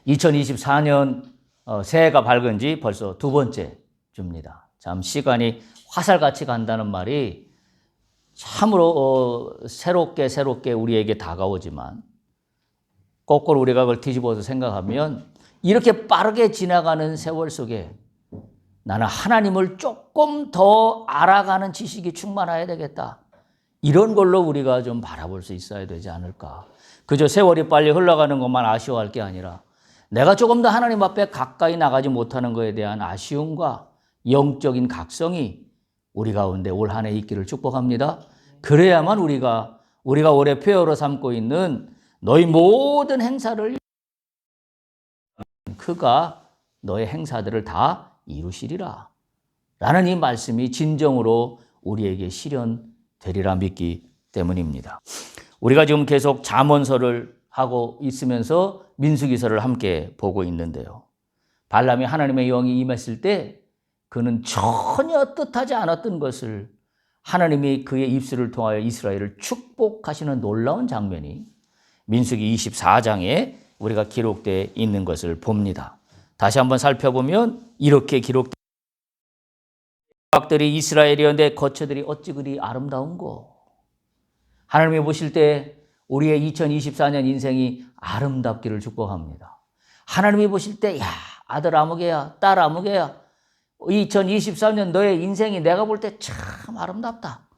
(2024년) 새해가 밝은 지 벌써 두 번째 주입니다. 참 시간이 화살같이 간다는 말이 참으로 새롭게 우리에게 다가오지만 거꾸로 우리가 그걸 뒤집어서 생각하면 이렇게 빠르게 지나가는 세월 속에 나는 하나님을 조금 더 알아가는 지식이 충만해야 되겠다. 이런 걸로 우리가 좀 바라볼 수 있어야 되지 않을까. 그저 세월이 빨리 흘러가는 것만 아쉬워할 게 아니라 내가 조금 더 하나님 앞에 가까이 나가지 못하는 것에 대한 아쉬움과 영적인 각성이 우리 가운데 올 한 해 있기를 축복합니다. 그래야만 우리가 올해 표어로 삼고 있는 너희 모든 행사를 그가 너의 행사들을 다 이루시리라 라는 이 말씀이 진정으로 우리에게 실현되리라 믿기 때문입니다. 우리가 지금 계속 잠언서를 하고 있으면서 민수기서를 함께 보고 있는데요. 발람이 하나님의 영이 임했을 때 그는 전혀 뜻하지 않았던 것을 하나님이 그의 입술을 통하여 이스라엘을 축복하시는 놀라운 장면이 민수기 24장에 우리가 기록되어 있는 것을 봅니다. 다시 한번 살펴보면 이렇게 기록된 박들이 이스라엘이여 내 거처들이 어찌 그리 아름다운고. 하나님이 보실 때 우리의 2024년 인생이 아름답기를 축복합니다. 하나님이 보실 때 야 아들 아무개야 딸 아무개야 2023년 너의 인생이 내가 볼 때 참 아름답다.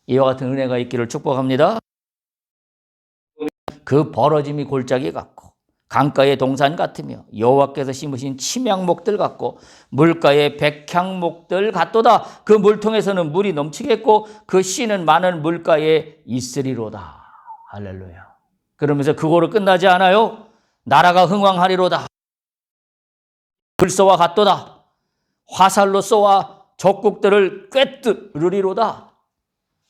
이와 같은 은혜가 있기를 축복합니다. 그 벌어짐이 골짜기 같고 강가의 동산 같으며 여호와께서 심으신 침향목들 같고 물가의 백향목들 같도다. 그 물통에서는 물이 넘치겠고 그 씨는 많은 물가에 있으리로다. 할렐루야. 그러면서 그거로 끝나지 않아요. 나라가 흥왕하리로다. 불쏘와 같도다. 화살로 쏘아 적국들을 꿰뚫으리로다.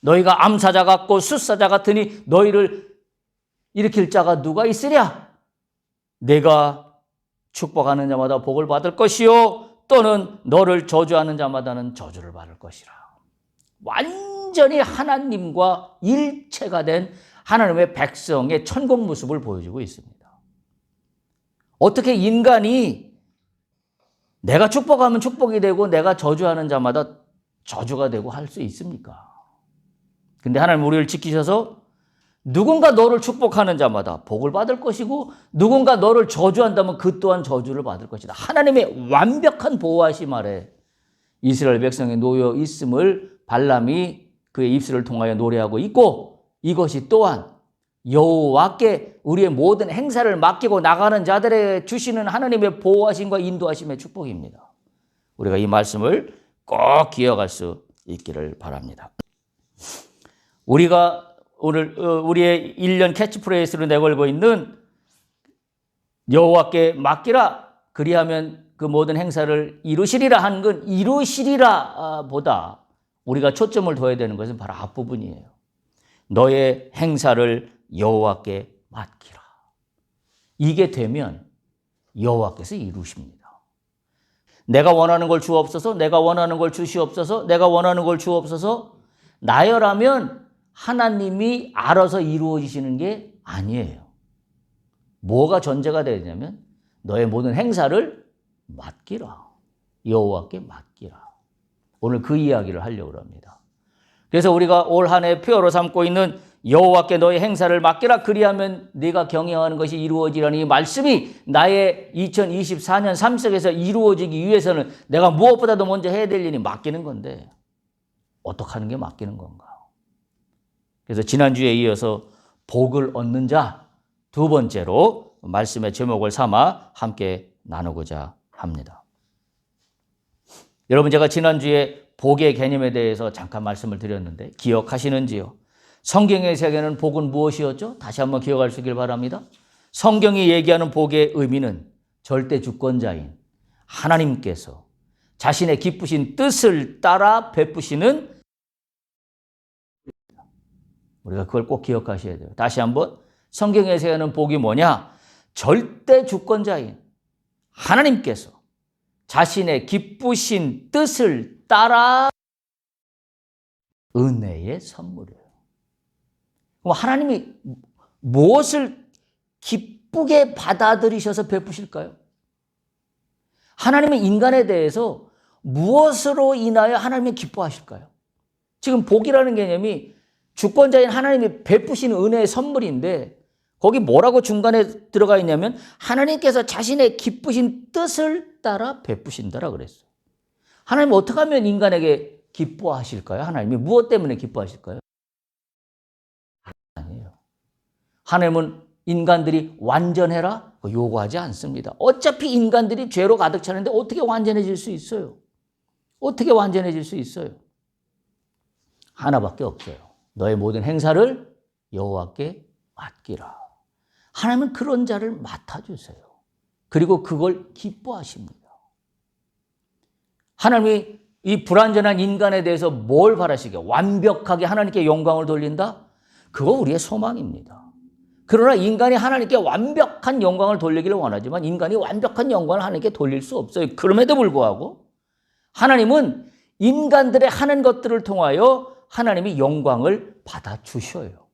너희가 암사자 같고 숫사자 같으니 너희를 일으킬 자가 누가 있으랴? 내가 축복하는 자마다 복을 받을 것이요 또는 너를 저주하는 자마다는 저주를 받을 것이라. 완전히 하나님과 일체가 된 하나님의 백성의 천국 모습을 보여주고 있습니다. 어떻게 인간이 내가 축복하면 축복이 되고 내가 저주하는 자마다 저주가 되고 할 수 있습니까? 근데 하나님 우리를 지키셔서 누군가 너를 축복하는 자마다 복을 받을 것이고 누군가 너를 저주한다면 그 또한 저주를 받을 것이다. 하나님의 완벽한 보호하심 아래 이스라엘 백성이 놓여 있음을 발람이 그의 입술을 통하여 노래하고 있고 이것이 또한 여호와께 우리의 모든 행사를 맡기고 나가는 자들에게 주시는 하나님의 보호하심과 인도하심의 축복입니다. 우리가 이 말씀을 꼭 기억할 수 있기를 바랍니다. 우리가 오늘 우리의 1년 캐치프레이스로 내걸고 있는 여호와께 맡기라 그리하면 그 모든 행사를 이루시리라 한 건 이루시리라 보다 우리가 초점을 둬야 되는 것은 바로 앞부분이에요. 너의 행사를 여호와께 맡기라. 이게 되면 여호와께서 이루십니다. 내가 원하는 걸 주옵소서, 내가 원하는 걸 주시옵소서, 내가 원하는 걸 주옵소서. 나열하면 하나님이 알아서 이루어지시는 게 아니에요. 뭐가 전제가 되냐면 너의 모든 행사를 맡기라. 여호와께 맡기라. 오늘 그 이야기를 하려고 합니다. 그래서 우리가 올 한 해 표어로 삼고 있는 여호와께 너의 행사를 맡기라 그리하면 네가 경영하는 것이 이루어지라는 이 말씀이 나의 2024년 삶 속에서 이루어지기 위해서는 내가 무엇보다도 먼저 해야 될 일이 맡기는 건데 어떻게 하는 게 맡기는 건가? 그래서 지난주에 이어서 복을 얻는 자 두 번째로 말씀의 제목을 삼아 함께 나누고자 합니다. 여러분 제가 지난주에 복의 개념에 대해서 잠깐 말씀을 드렸는데 기억하시는지요? 성경의 세계는 복은 무엇이었죠? 다시 한번 기억할 수 있길 바랍니다. 성경이 얘기하는 복의 의미는 절대 주권자인 하나님께서 자신의 기쁘신 뜻을 따라 베푸시는 우리가 그걸 꼭 기억하셔야 돼요. 다시 한번 성경에서 하는 복이 뭐냐? 절대 주권자인 하나님께서 자신의 기쁘신 뜻을 따라 은혜의 선물이에요. 그럼 하나님이 무엇을 기쁘게 받아들이셔서 베푸실까요? 하나님은 인간에 대해서 무엇으로 인하여 하나님이 기뻐하실까요? 지금 복이라는 개념이 주권자인 하나님이 베푸시는 은혜의 선물인데 거기 뭐라고 중간에 들어가 있냐면 하나님께서 자신의 기쁘신 뜻을 따라 베푸신다라 그랬어요. 하나님 어떻게 하면 인간에게 기뻐하실까요? 하나님이 무엇 때문에 기뻐하실까요? 아니에요. 하나님은 인간들이 완전해라 요구하지 않습니다. 어차피 인간들이 죄로 가득 차는데 어떻게 완전해질 수 있어요? 어떻게 완전해질 수 있어요? 하나밖에 없어요. 너의 모든 행사를 여호와께 맡기라. 하나님은 그런 자를 맡아주세요. 그리고 그걸 기뻐하십니다. 하나님이 이 불완전한 인간에 대해서 뭘 바라시게? 완벽하게 하나님께 영광을 돌린다? 그거 우리의 소망입니다. 그러나 인간이 하나님께 완벽한 영광을 돌리기를 원하지만 인간이 완벽한 영광을 하나님께 돌릴 수 없어요. 그럼에도 불구하고 하나님은 인간들의 하는 것들을 통하여 하나님이 영광을 받아주셔요.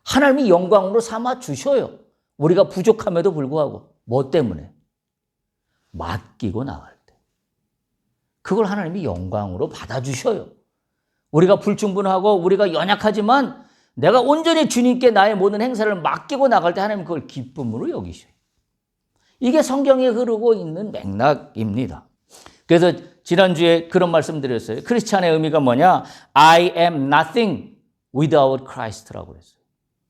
하나님이 영광으로 삼아주셔요. 우리가 부족함에도 불구하고. 뭐 때문에? 맡기고 나갈 때. 그걸 하나님이 영광으로 받아주셔요. 우리가 불충분하고 우리가 연약하지만 내가 온전히 주님께 나의 모든 행사를 맡기고 나갈 때 하나님은 그걸 기쁨으로 여기셔요. 이게 성경에 흐르고 있는 맥락입니다. 그래서 지난주에 그런 말씀 드렸어요. 크리스찬의 의미가 뭐냐? I am nothing without Christ라고 그랬어요.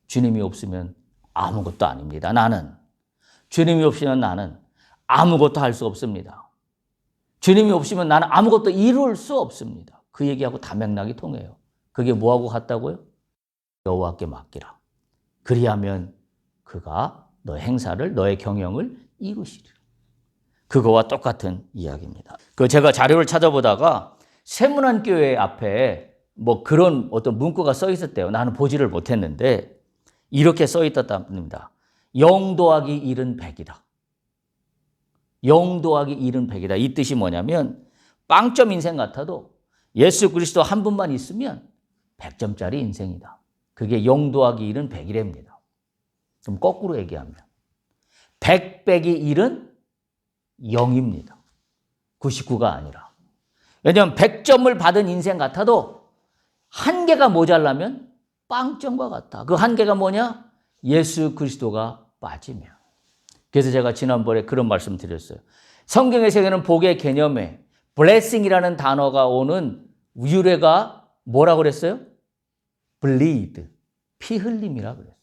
주님이 없으면 아무것도 아닙니다. 나는. 주님이 없으면 나는 아무것도 할 수 없습니다. 주님이 없으면 나는 아무것도 이룰 수 없습니다. 그 얘기하고 다 맥락이 통해요. 그게 뭐하고 같다고요? 여호와께 맡기라. 그리하면 그가 너의 행사를, 너의 경영을 이루시리라. 그거와 똑같은 이야기입니다. 제가 자료를 찾아보다가 세문안교회 앞에 뭐 그런 어떤 문구가 써 있었대요. 나는 보지를 못했는데 이렇게 써 있었답니다. 0 더하기 1은 100이다. 0 더하기 1은 100이다. 이 뜻이 뭐냐면 빵점 인생 같아도 예수 그리스도 한 분만 있으면 100점짜리 인생이다. 그게 0 더하기 1은 100이랍니다. 좀 거꾸로 얘기하면 100 빼기 1은 0입니다. 99가 아니라. 왜냐하면 100점을 받은 인생 같아도 한 개가 모자라면 빵점과 같다. 그 한 개가 뭐냐? 예수 그리스도가 빠지면. 그래서 제가 지난번에 그런 말씀 드렸어요. 성경의 세계는 복의 개념에 blessing이라는 단어가 오는 유래가 뭐라고 그랬어요? bleed, 피 흘림이라고 그랬어요.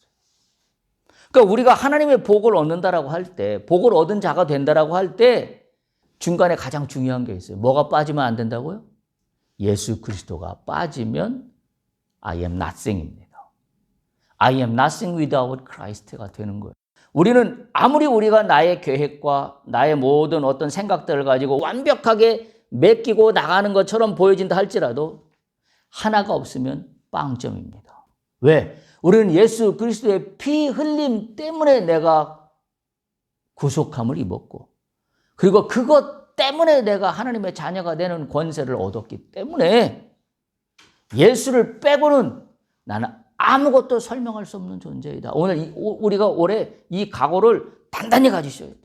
그러니까 우리가 하나님의 복을 얻는다라고 할 때, 복을 얻은 자가 된다라고 할 때 중간에 가장 중요한 게 있어요. 뭐가 빠지면 안 된다고요? 예수 그리스도가 빠지면 I am nothing입니다. I am nothing without Christ가 되는 거예요. 우리는 아무리 우리가 나의 계획과 나의 모든 어떤 생각들을 가지고 완벽하게 맡기고 나가는 것처럼 보여진다 할지라도 하나가 없으면 빵점입니다. 왜? 우리는 예수 그리스도의 피 흘림 때문에 내가 구속함을 입었고 그리고 그것 때문에 내가 하나님의 자녀가 되는 권세를 얻었기 때문에 예수를 빼고는 나는 아무것도 설명할 수 없는 존재이다. 오늘 우리가 올해 이 각오를 단단히 가지셔야 돼요.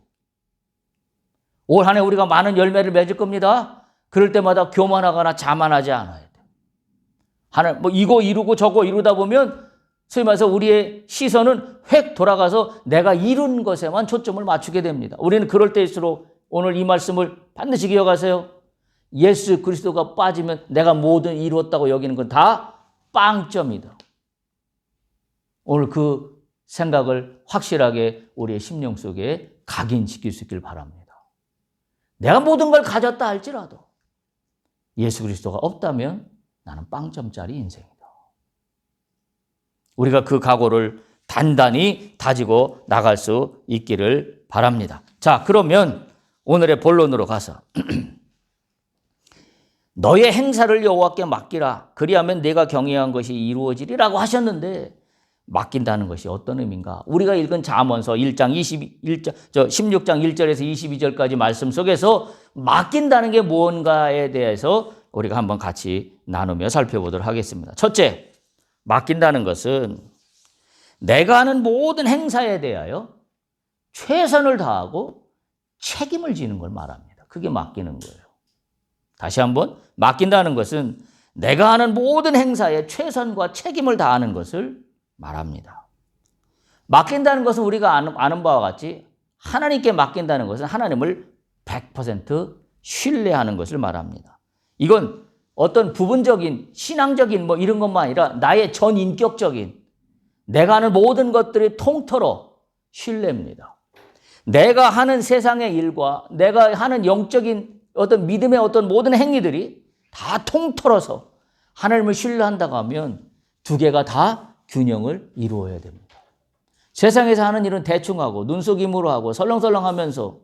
올 한 해 우리가 많은 열매를 맺을 겁니다. 그럴 때마다 교만하거나 자만하지 않아야 돼요. 하나 뭐 이거 이루고 저거 이루다 보면 소위 말해서 우리의 시선은 획 돌아가서 내가 이룬 것에만 초점을 맞추게 됩니다. 우리는 그럴 때일수록 오늘 이 말씀을 반드시 기억하세요. 예수 그리스도가 빠지면 내가 모든 이루었다고 여기는 건 다 빵점이다. 오늘 그 생각을 확실하게 우리의 심령 속에 각인시킬 수 있길 바랍니다. 내가 모든 걸 가졌다 할지라도 예수 그리스도가 없다면 나는 빵점짜리 인생이다. 우리가 그 각오를 단단히 다지고 나갈 수 있기를 바랍니다. 자, 그러면 오늘의 본론으로 가서 너의 행사를 여호와께 맡기라. 그리하면 내가 경외한 것이 이루어지리라고 하셨는데 맡긴다는 것이 어떤 의미인가? 우리가 읽은 잠언서 16장 1절에서 22절까지 말씀 속에서 맡긴다는 게 무언가에 대해서 우리가 한번 같이 나누며 살펴보도록 하겠습니다. 첫째, 맡긴다는 것은 내가 하는 모든 행사에 대하여 최선을 다하고 책임을 지는 걸 말합니다. 그게 맡기는 거예요. 다시 한번, 맡긴다는 것은 내가 하는 모든 행사에 최선과 책임을 다하는 것을 말합니다. 맡긴다는 것은 우리가 아는 바와 같이 하나님께 맡긴다는 것은 하나님을 100% 신뢰하는 것을 말합니다. 이건 어떤 부분적인 신앙적인 뭐 이런 것만 아니라 나의 전인격적인 내가 하는 모든 것들이 통틀어 신뢰입니다. 내가 하는 세상의 일과 내가 하는 영적인 어떤 믿음의 어떤 모든 행위들이 다 통틀어서 하나님을 신뢰한다고 하면 두 개가 다 균형을 이루어야 됩니다. 세상에서 하는 일은 대충 하고 눈속임으로 하고 설렁설렁하면서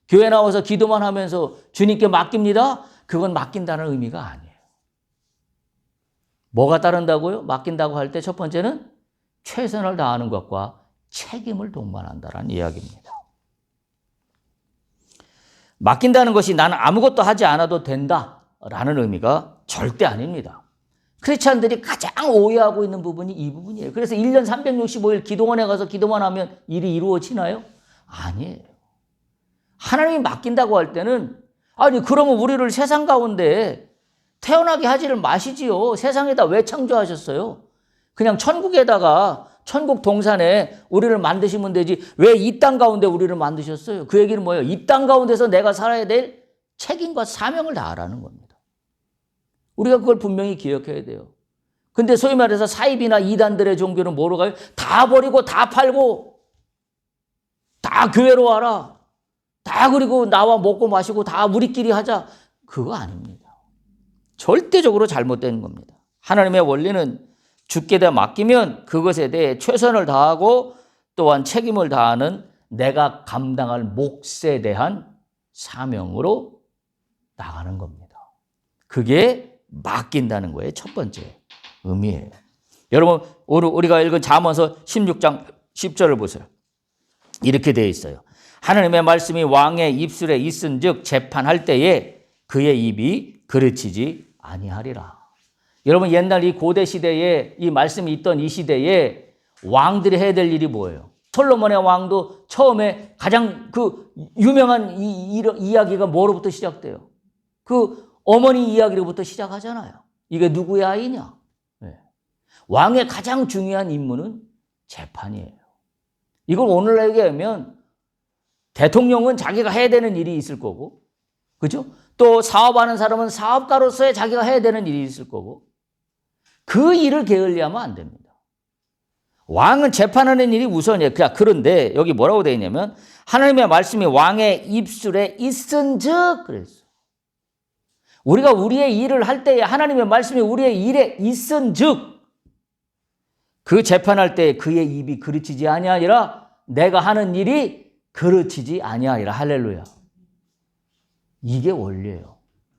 교회 나와서 기도만 하면서 주님께 맡깁니다. 그건 맡긴다는 의미가 아니에요. 뭐가 따른다고요? 맡긴다고 할 때 첫 번째는 최선을 다하는 것과 책임을 동반한다는 이야기입니다. 맡긴다는 것이 나는 아무것도 하지 않아도 된다라는 의미가 절대 아닙니다. 크리스찬들이 가장 오해하고 있는 부분이 이 부분이에요. 그래서 1년 365일 기도원에 가서 기도만 하면 일이 이루어지나요? 아니에요. 하나님이 맡긴다고 할 때는 아니 그러면 우리를 세상 가운데 태어나게 하지를 마시지요. 세상에다 왜 창조하셨어요? 그냥 천국에다가 천국 동산에 우리를 만드시면 되지 왜 이 땅 가운데 우리를 만드셨어요? 그 얘기는 뭐예요? 이 땅 가운데서 내가 살아야 될 책임과 사명을 다하라는 겁니다. 우리가 그걸 분명히 기억해야 돼요. 근데 소위 말해서 사입이나 이단들의 종교는 뭐로 가요? 다 버리고 다 팔고 다 교회로 와라. 다 그리고 나와 먹고 마시고 다 우리끼리 하자. 그거 아닙니다. 절대적으로 잘못된 겁니다. 하나님의 원리는 주께 대해 맡기면 그것에 대해 최선을 다하고 또한 책임을 다하는 내가 감당할 몫에 대한 사명으로 나가는 겁니다. 그게 맡긴다는 거예요. 첫 번째 의미예요. 여러분 우리가 읽은 잠언서 16장 10절을 보세요. 이렇게 되어 있어요. 하나님의 말씀이 왕의 입술에 있은 즉 재판할 때에 그의 입이 그르치지 아니하리라. 여러분 옛날 이 고대 시대에 이 말씀이 있던 이 시대에 왕들이 해야 될 일이 뭐예요? 솔로몬의 왕도 처음에 가장 그 유명한 이야기가 뭐로부터 시작돼요? 그 어머니 이야기로부터 시작하잖아요. 이게 누구의 아이냐? 네. 왕의 가장 중요한 임무는 재판이에요. 이걸 오늘날 얘기하면 대통령은 자기가 해야 되는 일이 있을 거고, 그죠? 또 사업하는 사람은 사업가로서의 자기가 해야 되는 일이 있을 거고, 그 일을 게을리하면 안 됩니다. 왕은 재판하는 일이 우선이에요. 그런데 여기 뭐라고 되어 있냐면 하나님의 말씀이 왕의 입술에 있은즉 그랬어요. 우리가 우리의 일을 할 때에 하나님의 말씀이 우리의 일에 있은즉 그 재판할 때 그의 입이 그르치지 아니하리라. 내가 하는 일이 그르치지 아니하리라. 할렐루야. 이게 원리예요.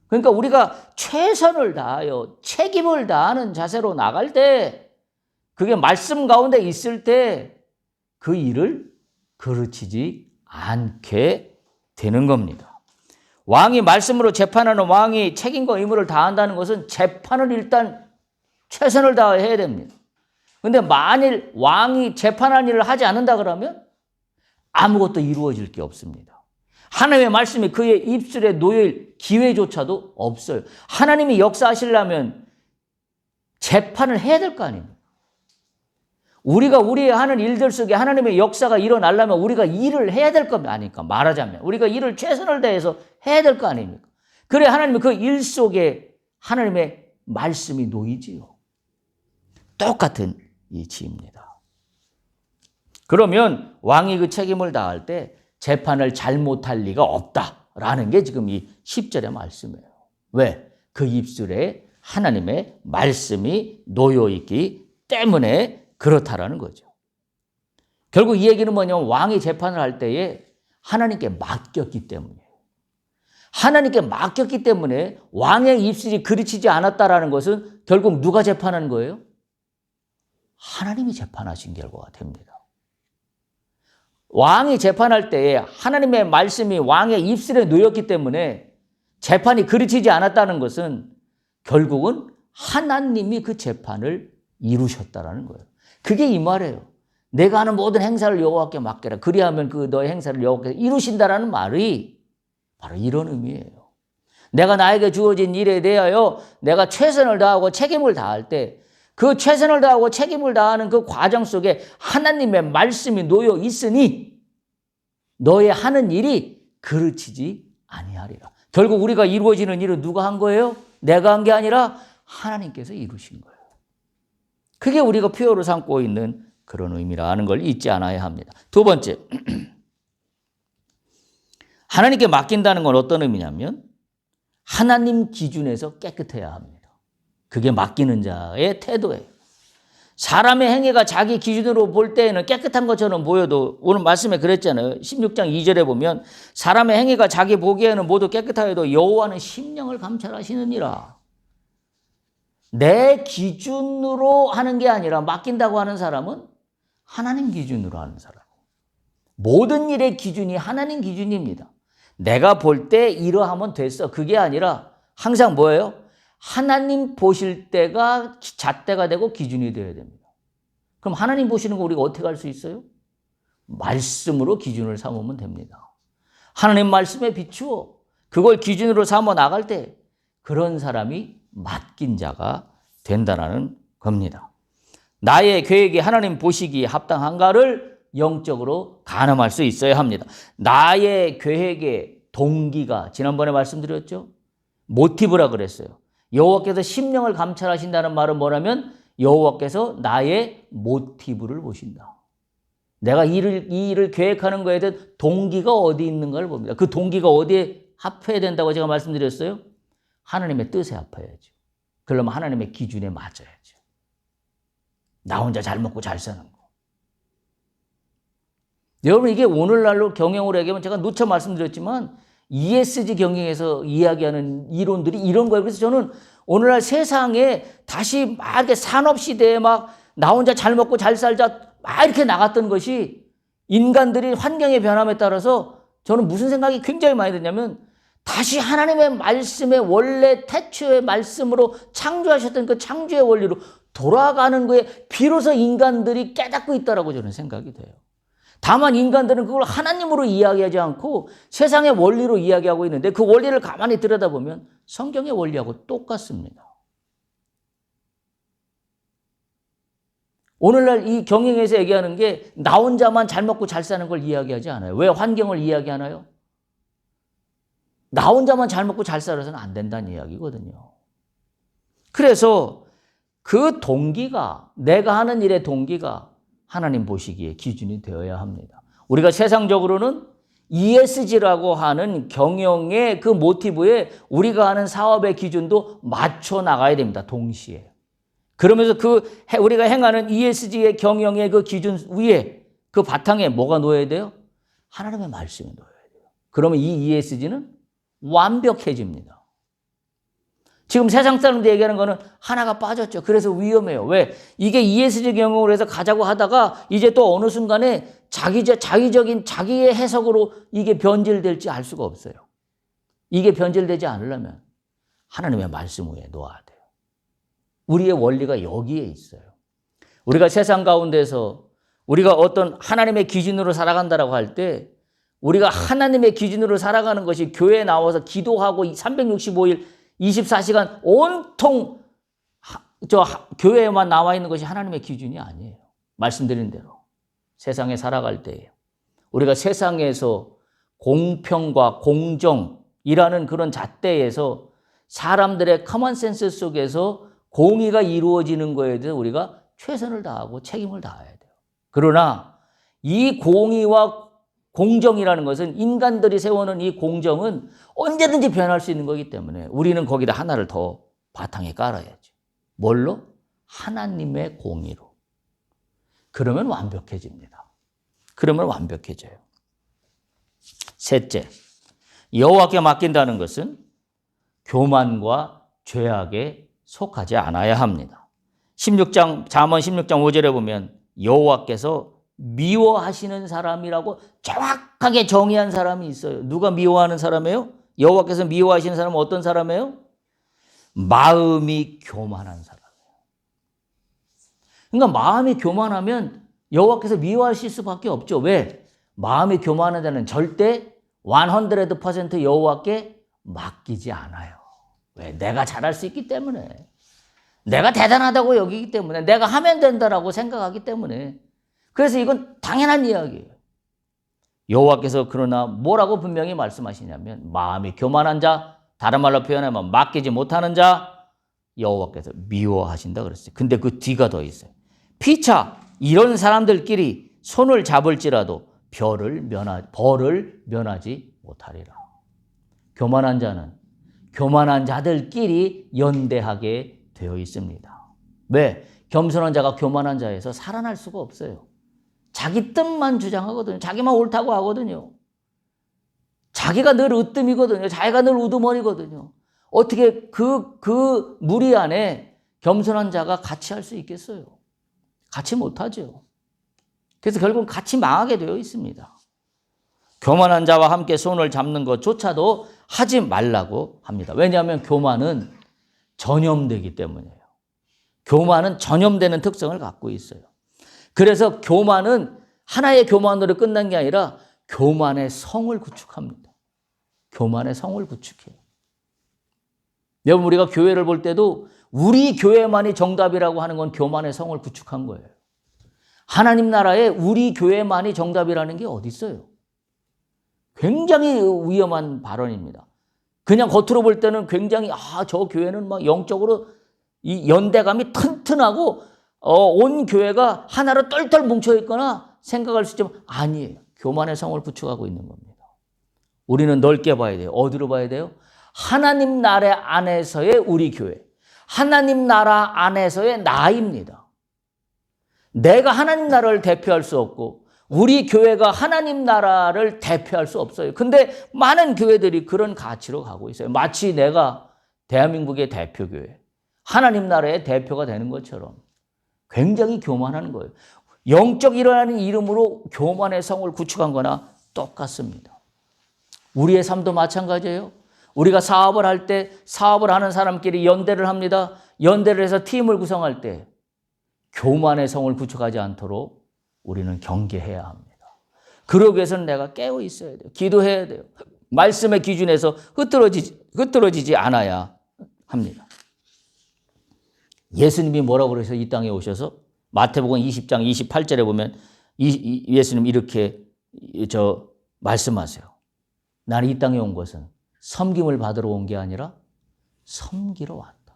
그러니까 우리가 최선을 다하여 책임을 다하는 자세로 나갈 때 그게 말씀 가운데 있을 때 그 일을 그르치지 않게 되는 겁니다. 왕이 말씀으로 재판하는 왕이 책임과 의무를 다한다는 것은 재판을 일단 최선을 다해야 됩니다. 그런데 만일 왕이 재판하는 일을 하지 않는다 그러면 아무것도 이루어질 게 없습니다. 하나님의 말씀이 그의 입술에 놓일 기회조차도 없어요. 하나님이 역사하시려면 재판을 해야 될 거 아닙니까? 우리가 우리의 하는 일들 속에 하나님의 역사가 일어나려면 우리가 일을 해야 될 거 아닙니까? 말하자면 우리가 일을 최선을 다해서 해야 될 거 아닙니까? 그래 하나님은 그 일 속에 하나님의 말씀이 놓이지요. 똑같은 이치입니다. 그러면 왕이 그 책임을 다할 때 재판을 잘못할 리가 없다라는 게 지금 이 10절의 말씀이에요. 왜? 그 입술에 하나님의 말씀이 놓여있기 때문에 그렇다라는 거죠. 결국 이 얘기는 뭐냐면 왕이 재판을 할 때에 하나님께 맡겼기 때문이에요. 하나님께 맡겼기 때문에 왕의 입술이 그르치지 않았다라는 것은 결국 누가 재판한 거예요? 하나님이 재판하신 결과가 됩니다. 왕이 재판할 때에 하나님의 말씀이 왕의 입술에 놓였기 때문에 재판이 그르치지 않았다는 것은 결국은 하나님이 그 재판을 이루셨다라는 거예요. 그게 이 말이에요. 내가 하는 모든 행사를 여호와께 맡겨라. 그리하면 그 너의 행사를 여호와께서 이루신다라는 말이 바로 이런 의미예요. 내가 나에게 주어진 일에 대하여 내가 최선을 다하고 책임을 다할 때 그 최선을 다하고 책임을 다하는 그 과정 속에 하나님의 말씀이 놓여 있으니 너의 하는 일이 그르치지 아니하리라. 결국 우리가 이루어지는 일은 누가 한 거예요? 내가 한 게 아니라 하나님께서 이루신 거예요. 그게 우리가 표어로 삼고 있는 그런 의미라는 걸 잊지 않아야 합니다. 두 번째, 하나님께 맡긴다는 건 어떤 의미냐면 하나님 기준에서 깨끗해야 합니다. 그게 맡기는 자의 태도예요. 사람의 행위가 자기 기준으로 볼 때에는 깨끗한 것처럼 보여도 오늘 말씀에 그랬잖아요. 16장 2절에 보면 사람의 행위가 자기 보기에는 모두 깨끗하여도 여호와는 심령을 감찰하시느니라. 내 기준으로 하는 게 아니라 맡긴다고 하는 사람은 하나님 기준으로 하는 사람. 모든 일의 기준이 하나님 기준입니다. 내가 볼 때 이러하면 됐어. 그게 아니라 항상 뭐예요? 하나님 보실 때가 잣대가 되고 기준이 되어야 됩니다. 그럼 하나님 보시는 거 우리가 어떻게 할 수 있어요? 말씀으로 기준을 삼으면 됩니다. 하나님 말씀에 비추어 그걸 기준으로 삼아 나갈 때 그런 사람이 맡긴 자가 된다는 겁니다. 나의 계획이 하나님 보시기에 합당한가를 영적으로 가늠할 수 있어야 합니다. 나의 계획의 동기가 지난번에 말씀드렸죠? 모티브라 그랬어요. 여호와께서 심령을 감찰하신다는 말은 뭐냐면 여호와께서 나의 모티브를 보신다. 내가 이 일을 계획하는 거에 대한 동기가 어디 있는가를 봅니다. 그 동기가 어디에 합해야 된다고 제가 말씀드렸어요? 하나님의 뜻에 합해야죠. 그러면 하나님의 기준에 맞아야죠. 나 혼자 잘 먹고 잘 사는 거. 여러분 이게 오늘날로 경영으로 얘기하면 제가 누차 말씀드렸지만 ESG 경영에서 이야기하는 이론들이 이런 거예요. 그래서 저는 오늘날 세상에 다시 막 이렇게 산업시대에 막 나 혼자 잘 먹고 잘 살자 막 이렇게 나갔던 것이 인간들이 환경의 변함에 따라서 저는 무슨 생각이 굉장히 많이 드냐면 다시 하나님의 말씀의 원래 태초의 말씀으로 창조하셨던 그 창조의 원리로 돌아가는 거에 비로소 인간들이 깨닫고 있다라고 저는 생각이 돼요. 다만 인간들은 그걸 하나님으로 이야기하지 않고 세상의 원리로 이야기하고 있는데 그 원리를 가만히 들여다보면 성경의 원리하고 똑같습니다. 오늘날 이 경영에서 얘기하는 게 나 혼자만 잘 먹고 잘 사는 걸 이야기하지 않아요. 왜 환경을 이야기하나요? 나 혼자만 잘 먹고 잘 살아서는 안 된다는 이야기거든요. 그래서 그 동기가 내가 하는 일의 동기가 하나님 보시기에 기준이 되어야 합니다. 우리가 세상적으로는 ESG라고 하는 경영의 그 모티브에 우리가 하는 사업의 기준도 맞춰 나가야 됩니다. 동시에. 그러면서 우리가 행하는 ESG의 경영의 그 기준 위에 그 바탕에 뭐가 놓여야 돼요? 하나님의 말씀이 놓여야 돼요. 그러면 이 ESG는 완벽해집니다. 지금 세상 사람들 얘기하는 거는 하나가 빠졌죠. 그래서 위험해요. 왜? 이게 ESG 경영으로 해서 가자고 하다가 이제 또 어느 순간에 자기적인 자기의 해석으로 이게 변질될지 알 수가 없어요. 이게 변질되지 않으려면 하나님의 말씀 위에 놓아야 돼요. 우리의 원리가 여기에 있어요. 우리가 세상 가운데서 우리가 어떤 하나님의 기준으로 살아간다라고 할 때 우리가 하나님의 기준으로 살아가는 것이 교회에 나와서 기도하고 365일 24시간 온통 교회에만 나와 있는 것이 하나님의 기준이 아니에요. 말씀드린 대로 세상에 살아갈 때에 우리가 세상에서 공평과 공정이라는 그런 잣대에서 사람들의 커먼센스 속에서 공의가 이루어지는 거에 대해서 우리가 최선을 다하고 책임을 다해야 돼요. 그러나 이 공의와 공정이라는 것은 인간들이 세워놓은 이 공정은 언제든지 변할 수 있는 거기 때문에 우리는 거기다 하나를 더 바탕에 깔아야죠. 뭘로? 하나님의 공의로. 그러면 완벽해집니다. 그러면 완벽해져요. 셋째, 여호와께 맡긴다는 것은 교만과 죄악에 속하지 않아야 합니다. 잠언 16장 5절에 보면 여호와께서 미워하시는 사람이라고 정확하게 정의한 사람이 있어요. 누가 미워하는 사람이에요? 여호와께서 미워하시는 사람은 어떤 사람이에요? 마음이 교만한 사람이에요. 그러니까 마음이 교만하면 여호와께서 미워하실 수밖에 없죠. 왜? 마음이 교만한 자는 절대 100% 여호와께 맡기지 않아요. 왜? 내가 잘할 수 있기 때문에. 내가 대단하다고 여기기 때문에. 내가 하면 된다라고 생각하기 때문에. 그래서 이건 당연한 이야기예요. 여호와께서 그러나 뭐라고 분명히 말씀하시냐면 마음이 교만한 자, 다른 말로 표현하면 맡기지 못하는 자, 여호와께서 미워하신다 그랬어요. 근데 그 뒤가 더 있어요. 피차 이런 사람들끼리 손을 잡을지라도 벌을 면하지 못하리라. 교만한 자는 교만한 자들끼리 연대하게 되어 있습니다. 왜? 겸손한 자가 교만한 자에서 살아날 수가 없어요. 자기 뜻만 주장하거든요. 자기만 옳다고 하거든요. 자기가 늘 으뜸이거든요. 자기가 늘 우두머리거든요. 어떻게 그 무리 안에 겸손한 자가 같이 할 수 있겠어요? 같이 못하죠. 그래서 결국 같이 망하게 되어 있습니다. 교만한 자와 함께 손을 잡는 것조차도 하지 말라고 합니다. 왜냐하면 교만은 전염되기 때문이에요. 교만은 전염되는 특성을 갖고 있어요. 그래서 교만은 하나의 교만으로 끝난 게 아니라 교만의 성을 구축합니다. 교만의 성을 구축해요. 여러분, 우리가 교회를 볼 때도 우리 교회만이 정답이라고 하는 건 교만의 성을 구축한 거예요. 하나님 나라에 우리 교회만이 정답이라는 게 어디 있어요? 굉장히 위험한 발언입니다. 그냥 겉으로 볼 때는 굉장히 저 교회는 막 영적으로 이 연대감이 튼튼하고 온 교회가 하나로 똘똘 뭉쳐 있거나 생각할 수 있지만 아니에요. 교만의 성을 구축하고 있는 겁니다. 우리는 넓게 봐야 돼요. 어디로 봐야 돼요? 하나님 나라 안에서의 우리 교회. 하나님 나라 안에서의 나입니다. 내가 하나님 나라를 대표할 수 없고 우리 교회가 하나님 나라를 대표할 수 없어요. 근데 많은 교회들이 그런 가치로 가고 있어요. 마치 내가 대한민국의 대표교회, 하나님 나라의 대표가 되는 것처럼 굉장히 교만한 거예요. 영적 일어나는 이름으로 교만의 성을 구축한 거나 똑같습니다. 우리의 삶도 마찬가지예요. 우리가 사업을 할 때 사업을 하는 사람끼리 연대를 합니다. 연대를 해서 팀을 구성할 때 교만의 성을 구축하지 않도록 우리는 경계해야 합니다. 그러기 위해서는 내가 깨어 있어야 돼요. 기도해야 돼요. 말씀의 기준에서 흐트러지지 않아야 합니다. 예수님이 뭐라고 그러셔서 이 땅에 오셔서 마태복음 20장 28절에 보면 예수님 이렇게 말씀하세요. 나는 이 땅에 온 것은 섬김을 받으러 온 게 아니라 섬기러 왔다.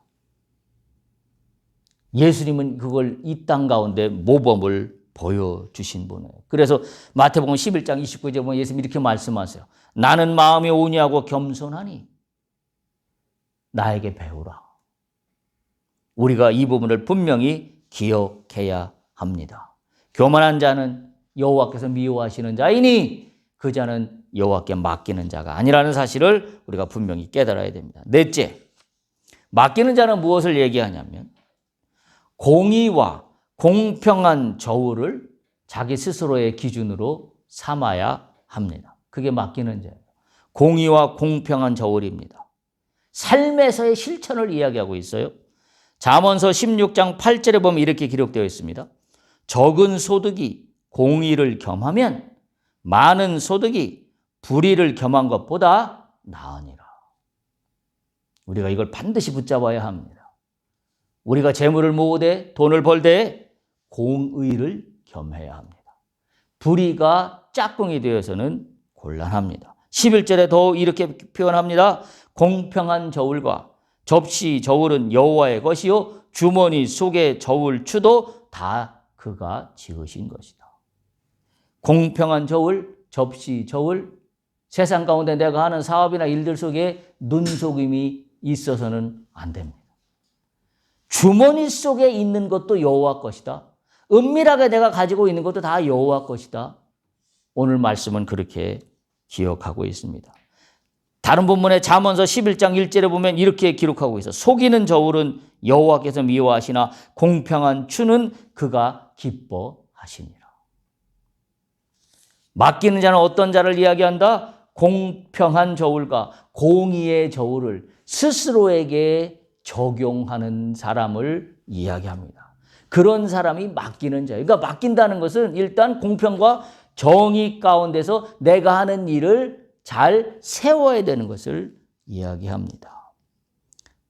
예수님은 그걸 이 땅 가운데 모범을 보여주신 분이에요. 그래서 마태복음 11장 29절에 보면 예수님이 이렇게 말씀하세요. 나는 마음이 온유하고 겸손하니 나에게 배우라. 우리가 이 부분을 분명히 기억해야 합니다. 교만한 자는 여호와께서 미워하시는 자이니 그 자는 여호와께 맡기는 자가 아니라는 사실을 우리가 분명히 깨달아야 됩니다. 넷째, 맡기는 자는 무엇을 얘기하냐면 공의와 공평한 저울을 자기 스스로의 기준으로 삼아야 합니다. 그게 맡기는 자예요. 공의와 공평한 저울입니다. 삶에서의 실천을 이야기하고 있어요. 잠언서 16장 8절에 보면 이렇게 기록되어 있습니다. 적은 소득이 공의를 겸하면 많은 소득이 불의를 겸한 것보다 나으니라. 우리가 이걸 반드시 붙잡아야 합니다. 우리가 재물을 모으되 돈을 벌되 공의를 겸해야 합니다. 불의가 짝꿍이 되어서는 곤란합니다. 11절에 더 이렇게 표현합니다. 공평한 저울과 접시 저울은 여호와의 것이요 주머니 속의 저울추도 다 그가 지으신 것이다. 공평한 저울, 접시 저울, 세상 가운데 내가 하는 사업이나 일들 속에 눈속임이 있어서는 안 됩니다. 주머니 속에 있는 것도 여호와 것이다. 은밀하게 내가 가지고 있는 것도 다 여호와 것이다. 오늘 말씀은 그렇게 기억하고 있습니다. 다른 본문의 잠언서 11장 1절에 보면 이렇게 기록하고 있어. 속이는 저울은 여호와께서 미워하시나 공평한 추는 그가 기뻐하시니라. 맡기는 자는 어떤 자를 이야기한다? 공평한 저울과 공의의 저울을 스스로에게 적용하는 사람을 이야기합니다. 그런 사람이 맡기는 자예요. 그러니까 맡긴다는 것은 일단 공평과 정의 가운데서 내가 하는 일을 잘 세워야 되는 것을 이야기합니다.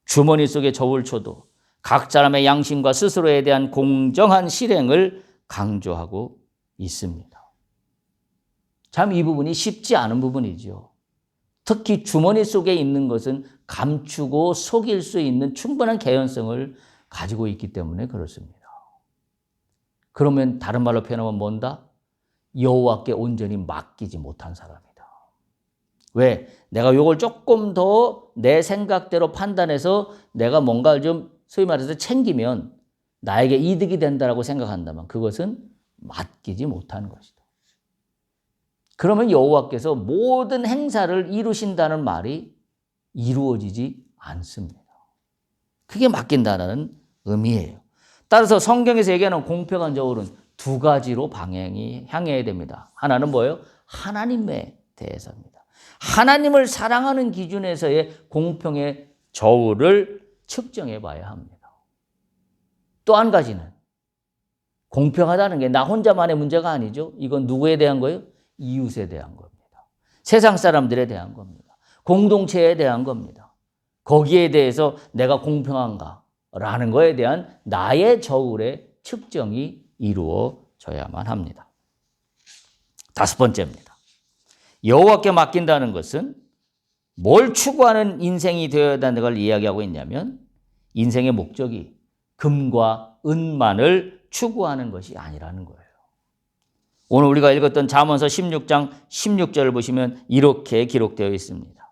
주머니 속에 저울초도 각 사람의 양심과 스스로에 대한 공정한 실행을 강조하고 있습니다. 참 이 부분이 쉽지 않은 부분이죠. 특히 주머니 속에 있는 것은 감추고 속일 수 있는 충분한 개연성을 가지고 있기 때문에 그렇습니다. 그러면 다른 말로 표현하면 뭔다? 여호와께 온전히 맡기지 못한 사람이다. 왜? 내가 이걸 조금 더 내 생각대로 판단해서 내가 뭔가를 좀 소위 말해서 챙기면 나에게 이득이 된다고 생각한다면 그것은 맡기지 못하는 것이다. 그러면 여호와께서 모든 행사를 이루신다는 말이 이루어지지 않습니다. 그게 맡긴다는 의미예요. 따라서 성경에서 얘기하는 공평한 저울은 두 가지로 방향이 향해야 됩니다. 하나는 뭐예요? 하나님에 대해서입니다. 하나님을 사랑하는 기준에서의 공평의 저울을 측정해 봐야 합니다. 또 한 가지는 공평하다는 게 나 혼자만의 문제가 아니죠. 이건 누구에 대한 거예요? 이웃에 대한 겁니다. 세상 사람들에 대한 겁니다. 공동체에 대한 겁니다. 거기에 대해서 내가 공평한가라는 거에 대한 나의 저울의 측정이 이루어져야만 합니다. 다섯 번째입니다. 여호와께 맡긴다는 것은 뭘 추구하는 인생이 되어야 한다는 걸 이야기하고 있냐면 인생의 목적이 금과 은만을 추구하는 것이 아니라는 거예요. 오늘 우리가 읽었던 잠언서 16장 16절을 보시면 이렇게 기록되어 있습니다.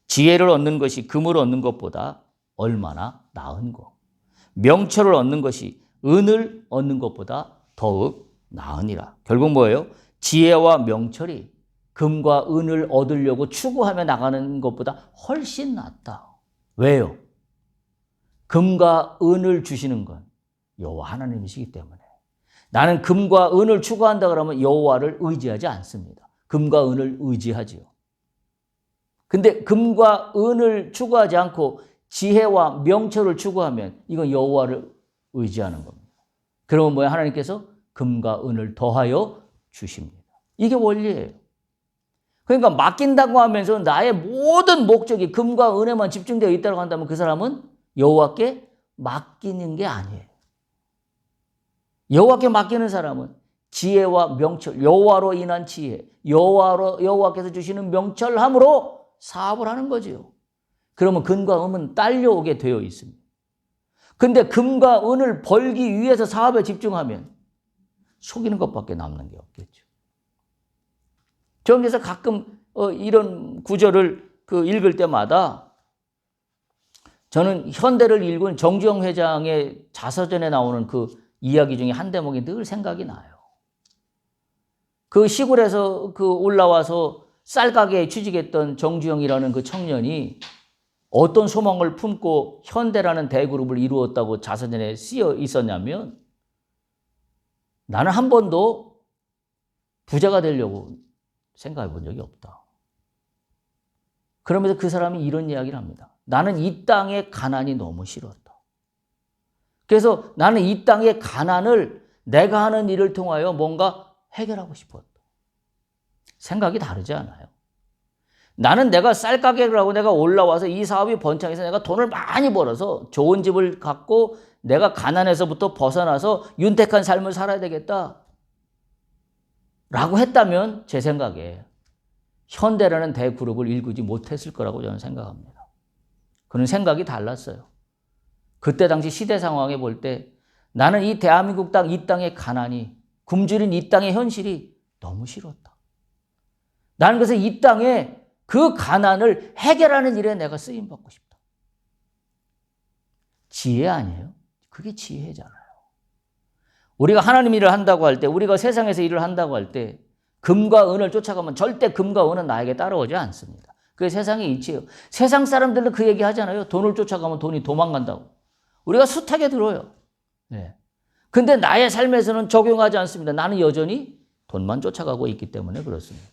지혜를 얻는 것이 금을 얻는 것보다 얼마나 나은 것. 명철을 얻는 것이 은을 얻는 것보다 더욱 나으니라. 결국 뭐예요? 지혜와 명철이 금과 은을 얻으려고 추구하며 나가는 것보다 훨씬 낫다. 왜요? 금과 은을 주시는 건 여호와 하나님이시기 때문에. 나는 금과 은을 추구한다 그러면 여호와를 의지하지 않습니다. 금과 은을 의지하지요. 근데 금과 은을 추구하지 않고 지혜와 명철을 추구하면 이건 여호와를 의지하는 겁니다. 그러면 뭐야? 하나님께서 금과 은을 더하여 주십니다. 이게 원리예요. 그러니까 맡긴다고 하면서 나의 모든 목적이 금과 은에만 집중되어 있다고 한다면 그 사람은 여호와께 맡기는 게 아니에요. 여호와께 맡기는 사람은 지혜와 명철, 여호와로 인한 지혜, 여호와께서 주시는 명철함으로 사업을 하는 거지요. 그러면 금과 은은 딸려오게 되어 있습니다. 근데 금과 은을 벌기 위해서 사업에 집중하면 속이는 것밖에 남는 게 없겠죠. 저는 그래서 가끔 이런 구절을 읽을 때마다 저는 현대를 읽은 정주영 회장의 자서전에 나오는 그 이야기 중에 한 대목이 늘 생각이 나요. 그 시골에서 올라와서 쌀가게에 취직했던 정주영이라는 그 청년이 어떤 소망을 품고 현대라는 대그룹을 이루었다고 자서전에 쓰여 있었냐면 나는 한 번도 부자가 되려고 생각해 본 적이 없다. 그러면서 그 사람이 이런 이야기를 합니다. 나는 이 땅의 가난이 너무 싫었다. 그래서 나는 이 땅의 가난을 내가 하는 일을 통하여 뭔가 해결하고 싶었다. 생각이 다르지 않아요? 나는 내가 쌀가게를 하고 내가 올라와서 이 사업이 번창해서 내가 돈을 많이 벌어서 좋은 집을 갖고 내가 가난에서부터 벗어나서 윤택한 삶을 살아야 되겠다. 라고 했다면 제 생각에 현대라는 대그룹을 일구지 못했을 거라고 저는 생각합니다. 그런 생각이 달랐어요. 그때 당시 시대 상황에 볼 때 나는 이 대한민국 땅, 이 땅의 가난이, 굶주린 이 땅의 현실이 너무 싫었다. 나는 그래서 이 땅에 그 가난을 해결하는 일에 내가 쓰임받고 싶다. 지혜 아니에요? 그게 지혜잖아요. 우리가 하나님 일을 한다고 할 때, 우리가 세상에서 일을 한다고 할 때 금과 은을 쫓아가면 절대 금과 은은 나에게 따라오지 않습니다. 그게 세상의 이치예요. 세상 사람들은 그 얘기 하잖아요. 돈을 쫓아가면 돈이 도망간다고. 우리가 숱하게 들어요. 네. 근데 나의 삶에서는 적용하지 않습니다. 나는 여전히 돈만 쫓아가고 있기 때문에 그렇습니다.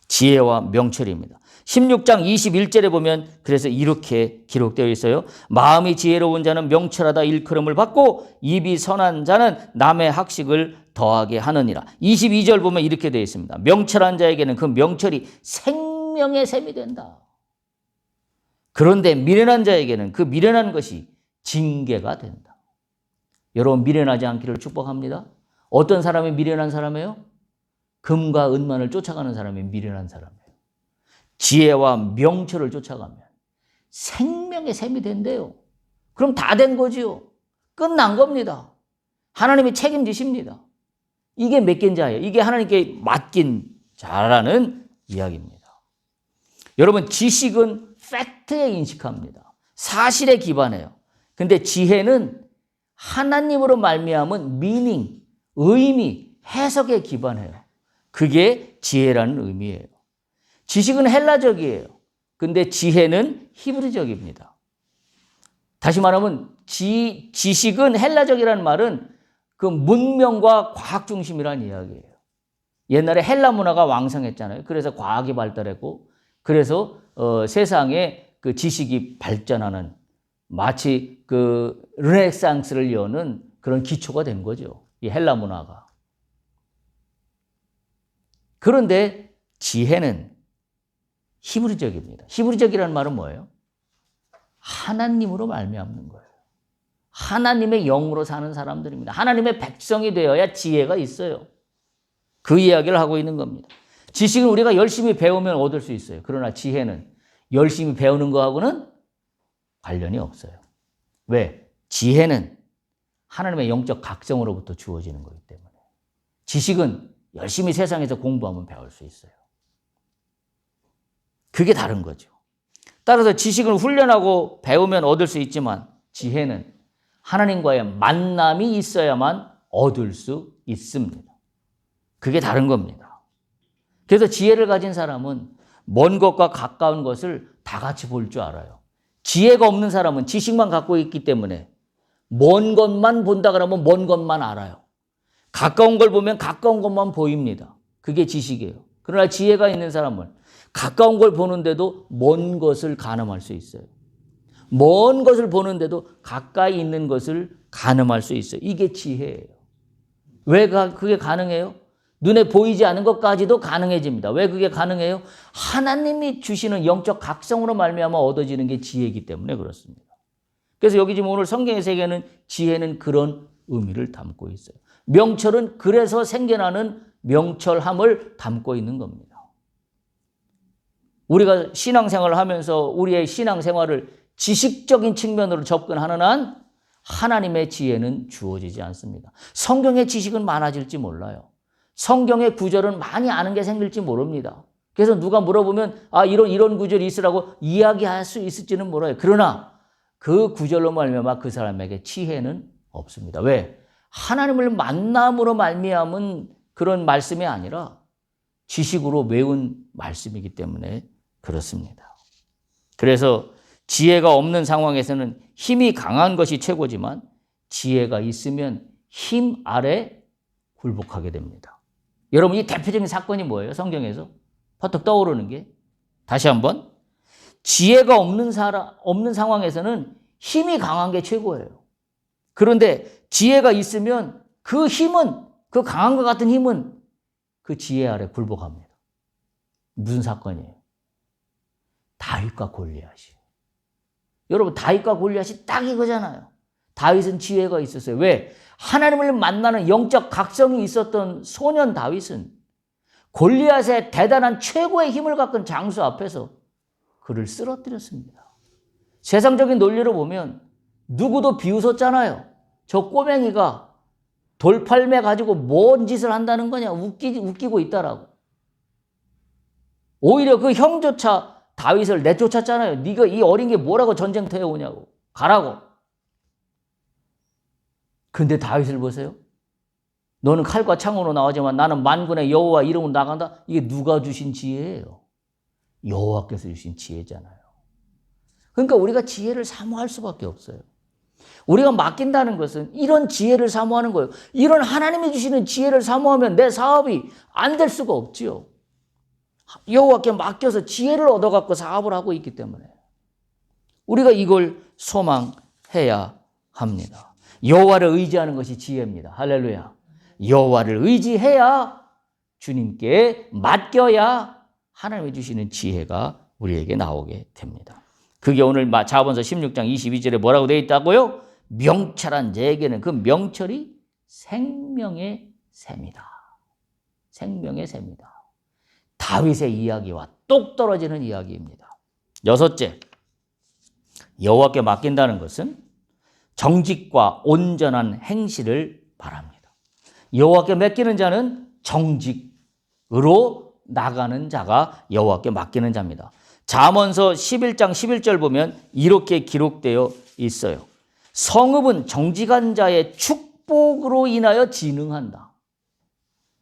지혜와 명철입니다. 16장 21절에 보면 그래서 이렇게 기록되어 있어요. 마음이 지혜로운 자는 명철하다 일컬음을 받고 입이 선한 자는 남의 학식을 더하게 하느니라. 22절 보면 이렇게 되어 있습니다. 명철한 자에게는 그 명철이 생명의 샘이 된다. 그런데 미련한 자에게는 그 미련한 것이 징계가 된다. 여러분 미련하지 않기를 축복합니다. 어떤 사람이 미련한 사람이에요? 금과 은만을 쫓아가는 사람이 미련한 사람이에요. 지혜와 명철을 쫓아가면 생명의 샘이 된대요. 그럼 다 된 거지요. 끝난 겁니다. 하나님이 책임지십니다. 이게 맡긴 자예요. 이게 하나님께 맡긴 자라는 이야기입니다. 여러분 지식은 팩트에 인식합니다. 사실에 기반해요. 근데 지혜는 하나님으로 말미암은 미닝, 의미, 해석에 기반해요. 그게 지혜라는 의미예요. 지식은 헬라적이에요. 근데 지혜는 히브리적입니다. 다시 말하면 지식은 헬라적이라는 말은 그 문명과 과학 중심이라는 이야기예요. 옛날에 헬라 문화가 왕성했잖아요. 그래서 과학이 발달했고 그래서 세상에 그 지식이 발전하는 마치 그 르네상스를 여는 그런 기초가 된 거죠. 이 헬라 문화가. 그런데 지혜는 히브리적입니다. 히브리적이라는 말은 뭐예요? 하나님으로 말미암는 거예요. 하나님의 영으로 사는 사람들입니다. 하나님의 백성이 되어야 지혜가 있어요. 그 이야기를 하고 있는 겁니다. 지식은 우리가 열심히 배우면 얻을 수 있어요. 그러나 지혜는 열심히 배우는 거하고는 관련이 없어요. 왜? 지혜는 하나님의 영적 각성으로부터 주어지는 거기 때문에. 지식은 열심히 세상에서 공부하면 배울 수 있어요. 그게 다른 거죠. 따라서 지식을 훈련하고 배우면 얻을 수 있지만 지혜는 하나님과의 만남이 있어야만 얻을 수 있습니다. 그게 다른 겁니다. 그래서 지혜를 가진 사람은 먼 것과 가까운 것을 다 같이 볼 줄 알아요. 지혜가 없는 사람은 지식만 갖고 있기 때문에 먼 것만 본다 그러면 먼 것만 알아요. 가까운 걸 보면 가까운 것만 보입니다. 그게 지식이에요. 그러나 지혜가 있는 사람은 가까운 걸 보는데도 먼 것을 가늠할 수 있어요. 먼 것을 보는데도 가까이 있는 것을 가늠할 수 있어요. 이게 지혜예요. 왜 그게 가능해요? 눈에 보이지 않은 것까지도 가능해집니다. 왜 그게 가능해요? 하나님이 주시는 영적 각성으로 말미암아 얻어지는 게 지혜이기 때문에 그렇습니다. 그래서 여기 지금 오늘 성경의 세계는 지혜는 그런 의미를 담고 있어요. 명철은 그래서 생겨나는 명철함을 담고 있는 겁니다. 우리가 신앙생활을 하면서 우리의 신앙생활을 지식적인 측면으로 접근하는 한 하나님의 지혜는 주어지지 않습니다. 성경의 지식은 많아질지 몰라요. 성경의 구절은 많이 아는 게 생길지 모릅니다. 그래서 누가 물어보면 이런 구절이 있으라고 이야기할 수 있을지는 몰라요. 그러나 그 구절로 말미암아 그 사람에게 지혜는 없습니다. 왜? 하나님을 만남으로 말미암은 그런 말씀이 아니라 지식으로 외운 말씀이기 때문에 그렇습니다. 그래서 지혜가 없는 상황에서는 힘이 강한 것이 최고지만 지혜가 있으면 힘 아래 굴복하게 됩니다. 여러분 이 대표적인 사건이 뭐예요? 성경에서 퍼뜩 떠오르는 게 다시 한번 지혜가 없는 상황에서는 힘이 강한 게 최고예요. 그런데 지혜가 있으면 그 힘은 그 강한 것 같은 힘은 그 지혜 아래 굴복합니다. 무슨 사건이에요? 다윗과 골리앗이. 여러분 다윗과 골리앗이 딱 이거잖아요. 다윗은 지혜가 있었어요. 왜? 하나님을 만나는 영적 각성이 있었던 소년 다윗은 골리앗의 대단한 최고의 힘을 갖은 장수 앞에서 그를 쓰러뜨렸습니다. 세상적인 논리로 보면 누구도 비웃었잖아요. 저 꼬맹이가 돌팔매 가지고 뭔 짓을 한다는 거냐 웃기고 있다라고. 오히려 그 형조차 다윗을 내쫓았잖아요. 네가 이 어린 게 뭐라고 전쟁터에 오냐고. 가라고. 근데 다윗을 보세요. 너는 칼과 창으로 나오지만 나는 만군의 여호와 이름으로 나간다. 이게 누가 주신 지혜예요. 여호와께서 주신 지혜잖아요. 그러니까 우리가 지혜를 사모할 수밖에 없어요. 우리가 맡긴다는 것은 이런 지혜를 사모하는 거예요. 이런 하나님이 주시는 지혜를 사모하면 내 사업이 안 될 수가 없지요. 여호와께 맡겨서 지혜를 얻어갖고 사업을 하고 있기 때문에 우리가 이걸 소망해야 합니다. 여호와를 의지하는 것이 지혜입니다. 할렐루야. 여호와를 의지해야, 주님께 맡겨야 하나님이 주시는 지혜가 우리에게 나오게 됩니다. 그게 오늘 자문서 16장 22절에 뭐라고 되어 있다고요? 명철한 자에게는 그 명철이 생명의 샘이다. 생명의 샘이다. 다윗의 이야기와 똑 떨어지는 이야기입니다. 여섯째, 여호와께 맡긴다는 것은 정직과 온전한 행실을 바랍니다. 여호와께 맡기는 자는 정직으로 나가는 자가 여호와께 맡기는 자입니다. 잠언서 11장 11절 보면 이렇게 기록되어 있어요. 성읍은 정직한 자의 축복으로 인하여 진흥한다.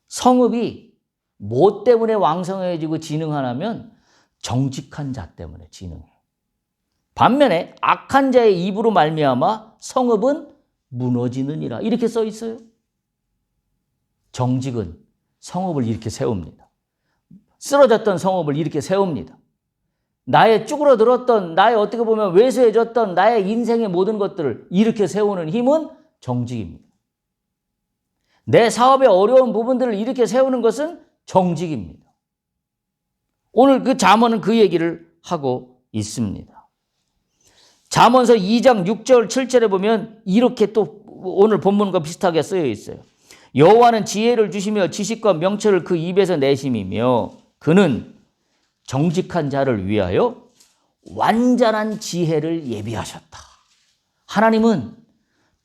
성읍이 뭐 때문에 왕성해지고 진흥하냐면 정직한 자 때문에 진흥해. 반면에 악한 자의 입으로 말미암아 성읍은 무너지느니라. 이렇게 써 있어요. 정직은 성읍을 이렇게 세웁니다. 쓰러졌던 성읍을 이렇게 세웁니다. 나의 쭈그러들었던, 나의 어떻게 보면 왜소해졌던 나의 인생의 모든 것들을 이렇게 세우는 힘은 정직입니다. 내 사업의 어려운 부분들을 이렇게 세우는 것은 정직입니다. 오늘 그 잠언은 그 얘기를 하고 있습니다. 잠언서 2장 6절 7절에 보면 이렇게 또 오늘 본문과 비슷하게 쓰여 있어요. 여호와는 지혜를 주시며 지식과 명철을 그 입에서 내심이며 그는 정직한 자를 위하여 완전한 지혜를 예비하셨다. 하나님은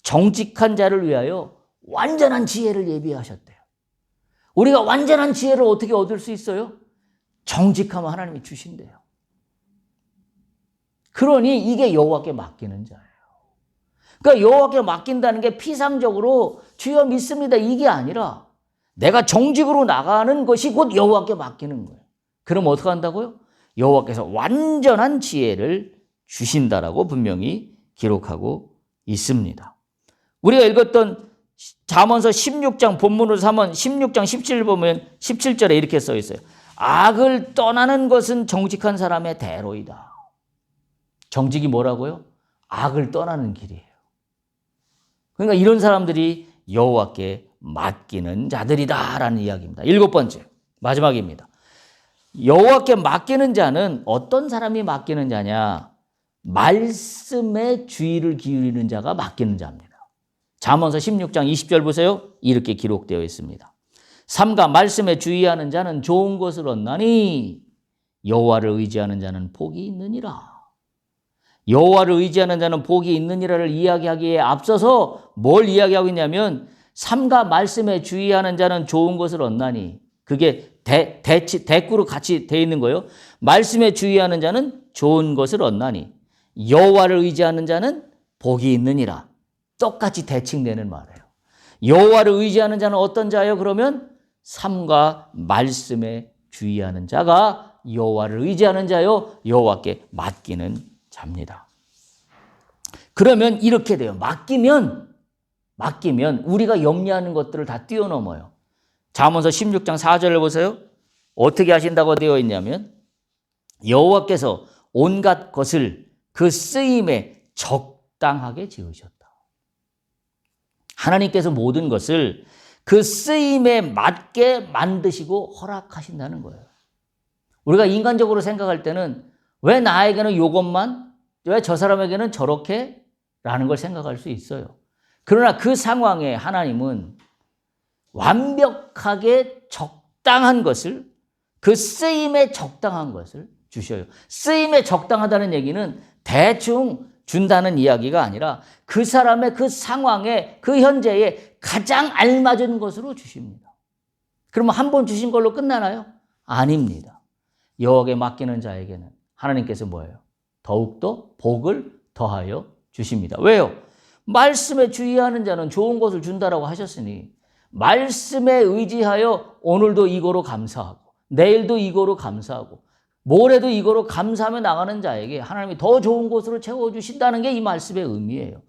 정직한 자를 위하여 완전한 지혜를 예비하셨대요. 우리가 완전한 지혜를 어떻게 얻을 수 있어요? 정직하면 하나님이 주신대요. 그러니 이게 여호와께 맡기는 자예요. 그러니까 여호와께 맡긴다는 게 피상적으로 주여 믿습니다 이게 아니라 내가 정직으로 나가는 것이 곧 여호와께 맡기는 거예요. 그럼 어떻게 한다고요? 여호와께서 완전한 지혜를 주신다라고 분명히 기록하고 있습니다. 우리가 읽었던 잠언서 16장 본문으로 삼은 16장 17절 보면 17절에 이렇게 써 있어요. 악을 떠나는 것은 정직한 사람의 대로이다. 정직이 뭐라고요? 악을 떠나는 길이에요. 그러니까 이런 사람들이 여호와께 맡기는 자들이다라는 이야기입니다. 7번째, 마지막입니다. 여호와께 맡기는 자는 어떤 사람이 맡기는 자냐? 말씀에 주의를 기울이는 자가 맡기는 자입니다. 잠언서 16장 20절 보세요. 이렇게 기록되어 있습니다. 삼가 말씀에 주의하는 자는 좋은 것을 얻나니 여호와를 의지하는 자는 복이 있느니라. 여호와를 의지하는 자는 복이 있느니라를 이야기하기에 앞서서 뭘 이야기하고 있냐면 삼가 말씀에 주의하는 자는 좋은 것을 얻나니 그게 대꾸로 같이 돼 있는 거예요. 말씀에 주의하는 자는 좋은 것을 얻나니 여호와를 의지하는 자는 복이 있느니라. 똑같이 대칭되는 말이에요. 여호와를 의지하는 자는 어떤 자예요? 그러면 삼가 말씀에 주의하는 자가 여호와를 의지하는 자요. 여호와께 맡기는 자입니다. 그러면 이렇게 돼요. 맡기면 우리가 염려하는 것들을 다 뛰어넘어요. 잠언서 16장 4절을 보세요. 어떻게 하신다고 되어 있냐면 여호와께서 온갖 것을 그 쓰임에 적당하게 지으셨다. 하나님께서 모든 것을 그 쓰임에 맞게 만드시고 허락하신다는 거예요. 우리가 인간적으로 생각할 때는 왜 나에게는 이것만, 왜 저 사람에게는 저렇게? 라는 걸 생각할 수 있어요. 그러나 그 상황에 하나님은 완벽하게 적당한 것을, 그 쓰임에 적당한 것을 주셔요. 쓰임에 적당하다는 얘기는 대충 준다는 이야기가 아니라 그 사람의 그 상황에, 그 현재에 가장 알맞은 것으로 주십니다. 그러면 한 번 주신 걸로 끝나나요? 아닙니다. 여호와께 맡기는 자에게는 하나님께서 뭐예요? 더욱더 복을 더하여 주십니다. 왜요? 말씀에 주의하는 자는 좋은 것을 준다라고 하셨으니 말씀에 의지하여 오늘도 이거로 감사하고 내일도 이거로 감사하고 뭐래도 이거로 감사하며 나가는 자에게 하나님이 더 좋은 곳으로 채워주신다는 게 이 말씀의 의미예요.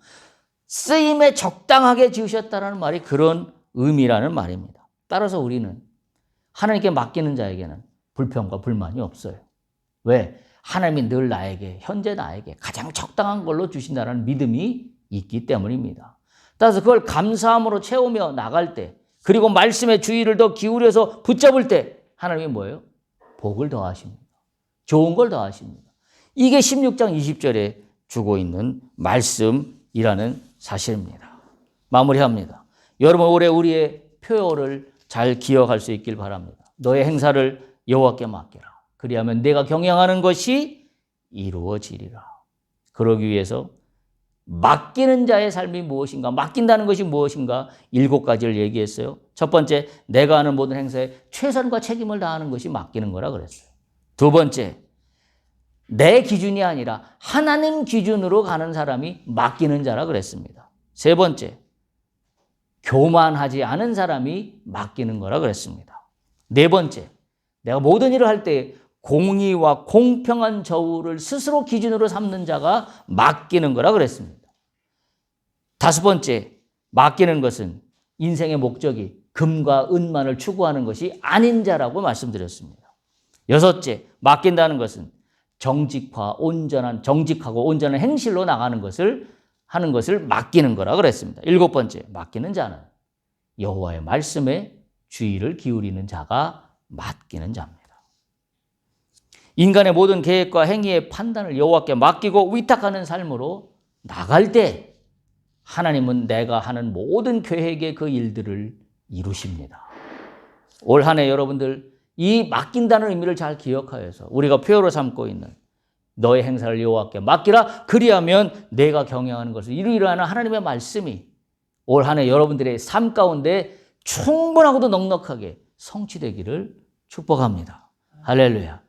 쓰임에 적당하게 지으셨다는 말이 그런 의미라는 말입니다. 따라서 우리는 하나님께 맡기는 자에게는 불평과 불만이 없어요. 왜? 하나님이 늘 나에게, 현재 나에게 가장 적당한 걸로 주신다는 믿음이 있기 때문입니다. 따라서 그걸 감사함으로 채우며 나갈 때, 그리고 말씀의 주의를 더 기울여서 붙잡을 때 하나님이 뭐예요? 복을 더하십니다. 좋은 걸 더하십니다. 이게 16장 20절에 주고 있는 말씀이라는 사실입니다. 마무리합니다. 여러분 올해 우리의 표어를 잘 기억할 수 있길 바랍니다. 너의 행사를 여호와께 맡겨라. 그리하면 내가 경영하는 것이 이루어지리라. 그러기 위해서 맡기는 자의 삶이 무엇인가, 맡긴다는 것이 무엇인가 7가지를 얘기했어요. 첫 번째, 내가 하는 모든 행사에 최선과 책임을 다하는 것이 맡기는 거라 그랬어요. 두 번째, 내 기준이 아니라 하나님 기준으로 가는 사람이 맡기는 자라 그랬습니다. 세 번째, 교만하지 않은 사람이 맡기는 거라 그랬습니다. 네 번째, 내가 모든 일을 할 때 공의와 공평한 저울을 스스로 기준으로 삼는 자가 맡기는 거라 그랬습니다. 다섯 번째, 맡기는 것은 인생의 목적이 금과 은만을 추구하는 것이 아닌 자라고 말씀드렸습니다. 여섯째, 맡긴다는 것은 정직하고 온전한 행실로 나가는 것을 하는 것을 맡기는 거라 그랬습니다. 7번째, 맡기는 자는 여호와의 말씀에 주의를 기울이는 자가 맡기는 자입니다. 인간의 모든 계획과 행위의 판단을 여호와께 맡기고 위탁하는 삶으로 나갈 때 하나님은 내가 하는 모든 계획의 그 일들을 이루십니다. 올 한 해 여러분들 이 맡긴다는 의미를 잘 기억하여서 우리가 표어로 삼고 있는 너의 행사를 여호와께 맡기라. 그리하면 내가 경영하는 것을 이루리라는 하나님의 말씀이 올 한 해 여러분들의 삶 가운데 충분하고도 넉넉하게 성취되기를 축복합니다. 할렐루야.